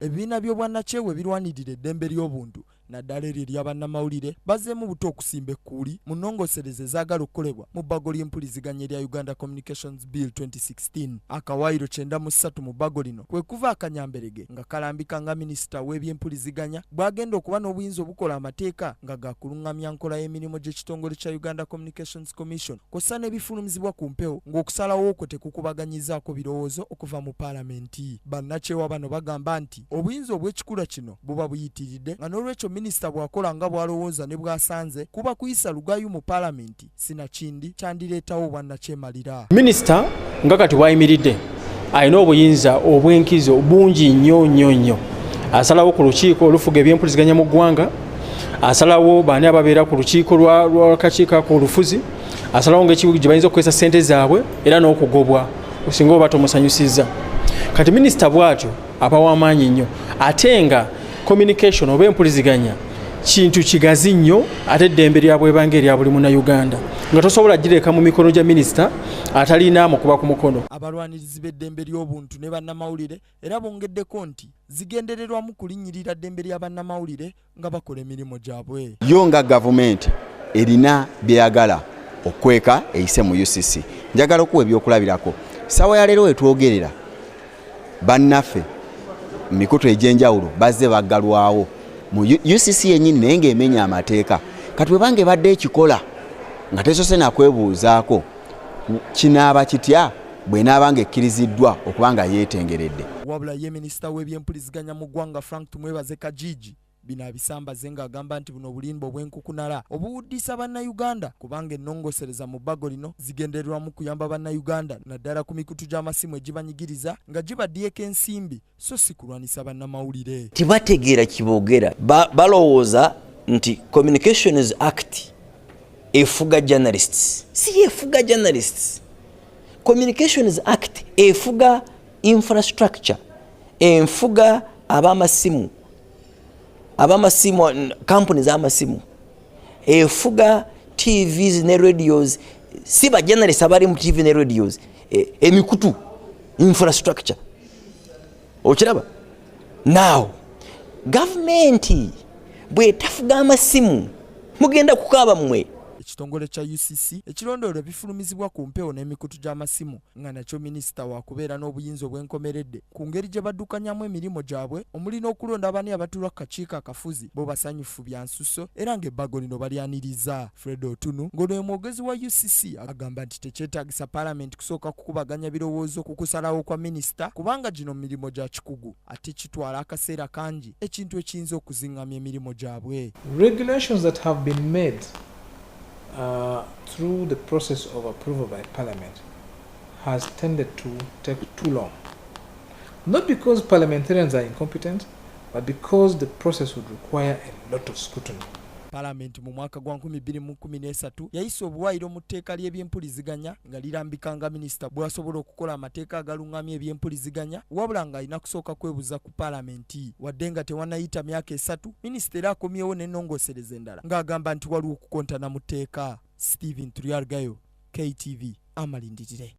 ebibiina by'obwannakyewe birwanirira eddembe ly'obuntu naddala eryo ery'abannamawulire bazzeemu buto okusimba ekkuuli mu nnongosereza ezaagala okukolebwa mu bbago ly'empuliziganya erya Uganda Communications Bill 2016. Akawaayiro 93 mu bbago lino kwe kuva akanyamberege nga kalambika nga minisita w'ebyempuliziganya bw'agenda okuba n'obuyinza obukola amateeka nga gakulungamya nkola y'emirimu gy'ekitongole kya Uganda Communications Commission kw'ossa n'ebifulumizibwa ku mpewo ng'okusalawo okwo tekukubaganyizaako birowoozo okuva mu paalamenti. Bannakyewa bano bagamba nti obuyinza obw'ekikula kino buba buyitiridde nga n'olwekyo minisita bw'akola nga bw'alowooza ne bw'asanze kuba kuyisa lugayu mu paalamenti sinakindi kyandireetawo obwannakyemalira. Minisita nga kati wayimiridde alina obuyinza obw'enkizo bungi nnyo. Asalawo ku lukiiko olufuga ebyempuliziganya mu ggwanga, asalawo baani ababeera ku lukiiko lw'akakiiko ak'olufuzi, asalawo ng'ekibuga gye bayinza okukozesa ssente zaabwe era n'okugobwa osinga oba tomusanyusizza. Kati minisita bw'atyo aba w'amaanyi nnyo ate nga communication oba empuliziganya kintu kigazi nnyo ate eddembe lyabwe ebanga erya buli munnayuganda nga tosobola gireka mu mikono gya minisita atalinamu kuba ku mukono. Abalwanirizi b'eddembe ly'obuntu ne bannamawulire era bongeddeko nti zigendererwamu kulinnyirira ddembe lya bannamawulire nga bakola emirimu gyabwe. Yo nga gavumenti erina byeyagala okweka eyise mu UCC. Njagala okuwa ebyokulabirako. Ssaawa ya leero wetwogerera bannaffe mikutu egy'enjawulo bazze baggalwawo mu UCC yennyini naye ng'emenya amateeka. Kati bwe bange badde ekikola nga tesose nakwebuuzaako kinaaba kitya bwe naaba ng'ekkiriziddwa okuba nga yeetengeredde. Wabula ye minisita w'ebyempuliziganya mu ggwanga Frank Tumwebaze Kajiji bino abisambaze ng'agamba nti buno obulimba obw'enkukunala obuwuddisa bannayuganda kubanga ennongosereza mu bbago lino zigendererwamu kuyamba bannayuganda naddala ku mikutu gy'amasimu egibanyigiriza nga gibaddiyeko ensimbi so si kulwanisa bannamawulire. Tibategeera kiboogera balowooza nti Communications Act efuga journalists. Si efuga journalists. Communications Act efuga infrastructure, enfuga ab'amasimu, companies z'amasimu, efuga TVs ne radios. Si ba journalists abali mu TV ne radios, emikutu infrastructure. Okiraba? Now government bwe tafuga amasimu mugenda kukaaba mmwe. Ekitongole kya UCC ekirondoola ebifulumizibwa ku mpewo n'emikutu gy'amasimu nga nakyo minisita waakubeera n'obuyinza obw'enkomeredde ku ngeri gye baddukanyamu emirimu gyabwe omuli n'okulonda abaani abatulwa ku kakiiko akafuzi bo basanyufu bya nsuso era ng'ebbago lino balyaniriza. Fred Otunu ng'ono omwogezi wa UCC agamba nti tekyetaagisa paalamenti kusooka kukubaganya birowoozo ku kusalawo kwa minisita kubanga gino mirimu gya kikugu ate kitwala akaseera kangi ekintu ekiyinza okuzingamya emirimu gyabwe. Regulations that have been made through the process of approval by Parliament has tended to take too long. Not because parliamentarians are incompetent, but because the process would require a lot of scrutiny. Parliament mu mwaka gwa 2013 yayisa obuwaayiro mu tteeka ly'ebyempuliziganya nga lirambika nga minisita bw'asobola okukola amateeka agalungamya ebyempuliziganya wabula nga alina kusooka kwebuza ku paalamenti wadde nga tewannayita myaka 3 minisita era akomyewo n'ennongosereza endala ng'agamba nti waliwo okukontana mu tteeka. Stephen Tulyargayo, KTV, amalindirire.